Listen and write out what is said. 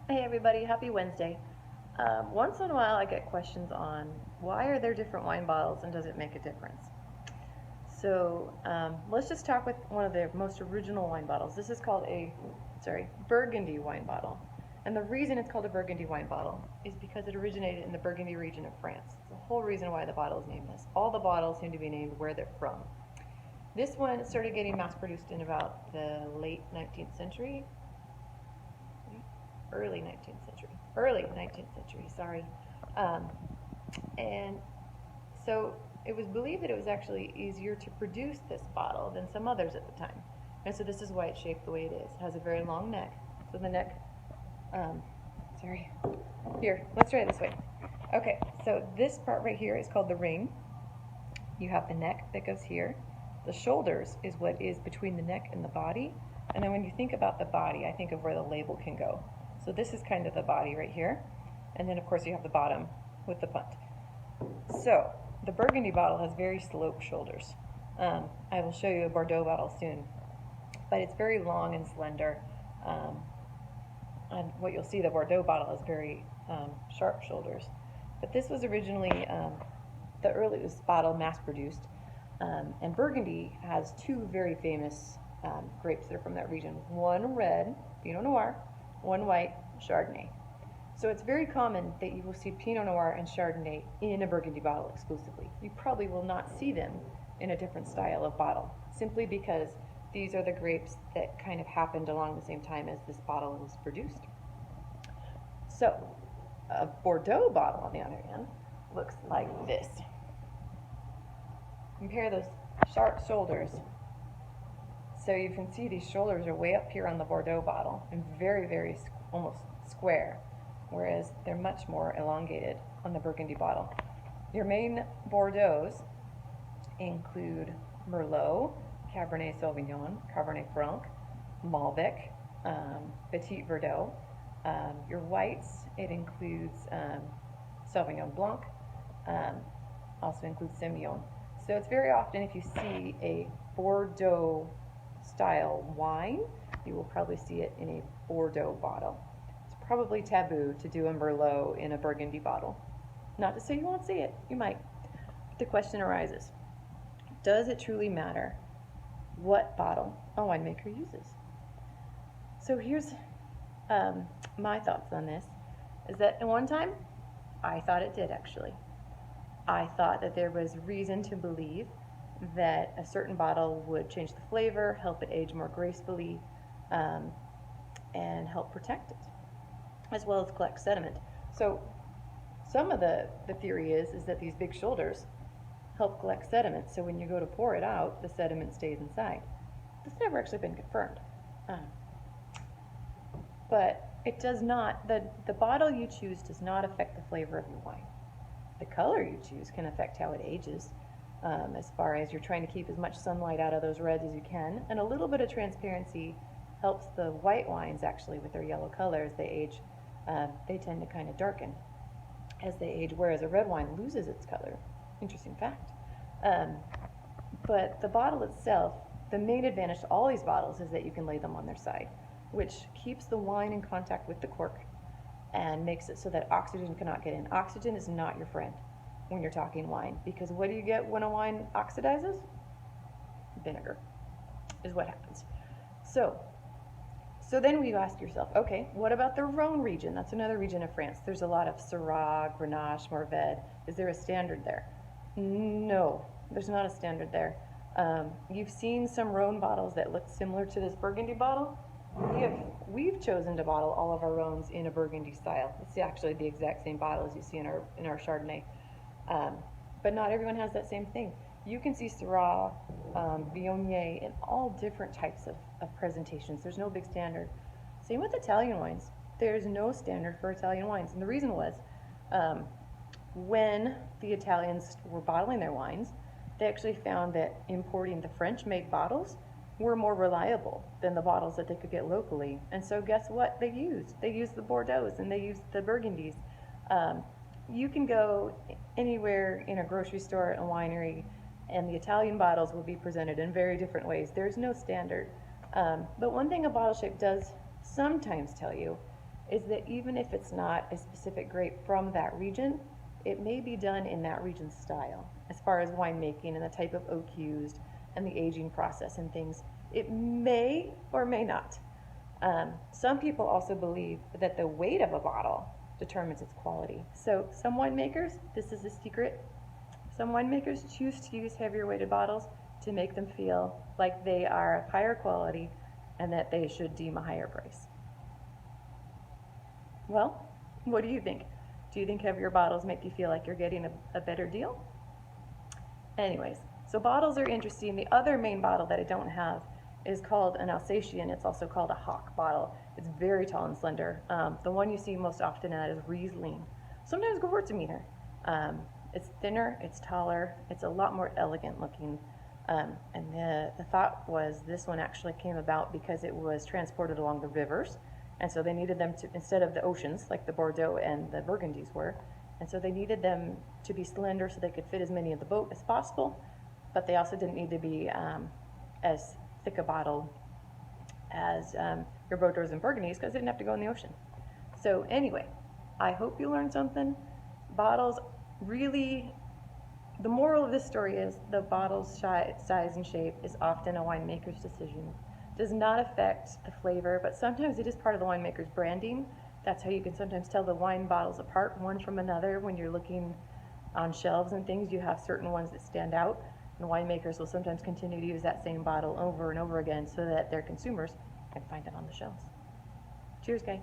Hey everybody, happy Wednesday. Once in a while I get questions on why are there different wine bottles and does it make a difference? So let's just talk with one of the most original wine bottles. This is called Burgundy wine bottle. And the reason it's called a Burgundy wine bottle is because it originated in the Burgundy region of France. It's the whole reason why the bottle is named this. All the bottles seem to be named where they're from. This one started getting mass produced in about the late 19th century, early 19th century, sorry. Um, and so it was believed that it was actually easier to produce this bottle than some others at the time. And so this is why it's shaped the way it is. It has a very long neck. So the neck, um, sorry, here, let's try it this way. Okay, so this part right here is called the ring. You have the neck that goes here. The shoulders is what is between the neck and the body. And then when you think about the body, I think of where the label can go. So this is kind of the body right here. And then of course you have the bottom with the punt. So the Burgundy bottle has very sloped shoulders. I will show you a Bordeaux bottle soon, but it's very long and slender. And what you'll see, the Bordeaux bottle has very sharp shoulders. But this was originally the earliest bottle mass produced. And Burgundy has two very famous grapes that are from that region. One red, Pinot Noir, one white, Chardonnay. So it's very common that you will see Pinot Noir and Chardonnay in a Burgundy bottle exclusively. You probably will not see them in a different style of bottle, simply because these are the grapes that kind of happened along the same time as this bottle was produced. So a Bordeaux bottle, on the other hand, looks like this. Compare those sharp shoulders. So you can see these shoulders are way up here on the Bordeaux bottle and very, very almost square, whereas they're much more elongated on the Burgundy bottle. Your main Bordeaux's include Merlot, Cabernet Sauvignon, Cabernet Franc, Malbec, Petit Verdot. Your whites, it includes Sauvignon Blanc, also includes Semillon. So it's very often if you see a Bordeaux style wine, you will probably see it in a Bordeaux bottle. It's probably taboo to do a Merlot in a Burgundy bottle. Not to say you won't see it, you might. But the question arises, does it truly matter what bottle a winemaker uses? So here's my thoughts on this, is that at one time, I thought it did actually. I thought that there was reason to believe that a certain bottle would change the flavor, help it age more gracefully, and help protect it, as well as collect sediment. So some of the theory is that these big shoulders help collect sediment, so when you go to pour it out, the sediment stays inside. That's never actually been confirmed. But it does not, the bottle you choose does not affect the flavor of your wine. The color you choose can affect how it ages, as far as you're trying to keep as much sunlight out of those reds as you can, and a little bit of transparency helps the white wines actually with their yellow color as they age. They tend to kind of darken as they age, whereas a red wine loses its color. Interesting fact. But the bottle itself, the main advantage to all these bottles is that you can lay them on their side, which keeps the wine in contact with the cork and makes it so that oxygen cannot get in. Oxygen is not your friend when you're talking wine, because what do you get when a wine oxidizes? Vinegar is what happens. So then you ask yourself, okay, what about the Rhone region? That's another region of France. There's a lot of Syrah, Grenache, Mourvedre. Is there a standard there? No, there's not a standard there. You've seen some Rhone bottles that look similar to this Burgundy bottle. We've chosen to bottle all of our Rhones in a Burgundy style. It's actually the exact same bottle as you see in our Chardonnay. But not everyone has that same thing. You can see Syrah, Viognier, in all different types of presentations. There's no big standard. Same with Italian wines. There's no standard for Italian wines. And the reason was, when the Italians were bottling their wines, they actually found that importing the French-made bottles were more reliable than the bottles that they could get locally. And so guess what they used? They used the Bordeaux and they used the Burgundies. You can go anywhere in a grocery store, a winery, and the Italian bottles will be presented in very different ways. There's no standard. But one thing a bottle shape does sometimes tell you is that even if it's not a specific grape from that region, it may be done in that region's style as far as winemaking and the type of oak used and the aging process and things. It may or may not. Some people also believe that the weight of a bottle determines its quality. So some winemakers, this is a secret, some winemakers choose to use heavier weighted bottles to make them feel like they are of higher quality and that they should deem a higher price. Well, what do you think? Do you think heavier bottles make you feel like you're getting a better deal? Anyways, so bottles are interesting. The other main bottle that I don't have is called an Alsatian. It's also called a Hock bottle. It's very tall and slender. The one you see most often at is Riesling. Sometimes Gewürztraminer. It's thinner, it's taller, it's a lot more elegant looking. And the thought was this one actually came about because it was transported along the rivers. And so they needed them to, instead of the oceans, like the Bordeaux and the Burgundies were, and so they needed them to be slender so they could fit as many in the boat as possible, but they also didn't need to be as thick a bottle as your Bordeaux and Burgundies because they didn't have to go in the ocean. So anyway, I hope you learned something. Bottles really, the moral of this story is the bottle's size and shape is often a winemaker's decision. Does not affect the flavor, but sometimes it is part of the winemaker's branding. That's how you can sometimes tell the wine bottles apart one from another. When you're looking on shelves and things, you have certain ones that stand out, and winemakers will sometimes continue to use that same bottle over and over again so that their consumers can find it on the shelves. Cheers, guys.